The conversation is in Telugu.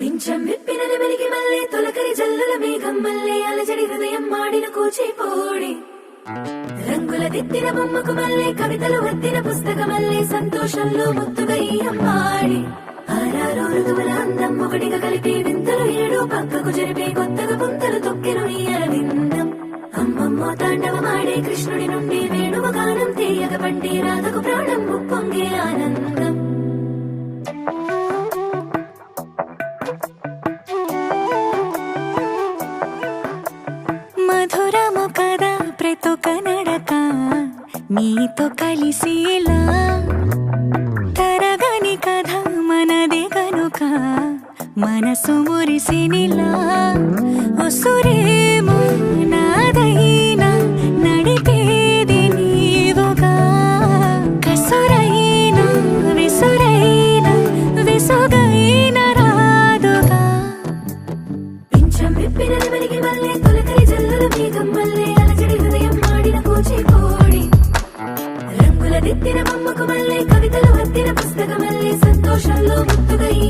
పింఛం విప్పిన నెమలికి మల్లె తొలకరి జల్లుల మేఘం మల్లె అలజడి హృదయం మాడిన కూచిపోడి రంగుల దిద్దిన బొమ్మకు మల్లె కవితలు వద్దిన పుస్తక మల్లె సంతోషంలో ముద్దుగా ఈ అమ్మాడి ఆరారు ఋతువుల అందం ఒకటిగా కలిపి వింతలు ఏడు పక్కకు జరిపే కొత్తగా పుంతలు తొక్కెను ఈ అరవిందం అమ్మమ్మో తాండవమాడే కృష్ణుడి నుండి వేణువ గానం తీయక పండి రాధకు ప్రాణం ఉప్పొంగే ఆనందం మధురము కదా ప్రతొక నడక నీతో కలిసేలా తరగని కథ మనదే కనుక మనసు మురిసినిలా ఉసురేమో నాదైనా నడిపేది నీవుగా కసురైనా విసురైనా విసుగైన రాదుగా పింఛం విప్పిన నెమలికి మల్లె తొలకరి జల్లుల మేఘం మల్లె అలజడి హృదయం మాడిన కూచిపోడి రంగుల దిద్దిన బొమ్మకు మల్లె కవితలు వద్దిన పుస్తక మల్లె సంతోషంలో ముద్దుగా ఈ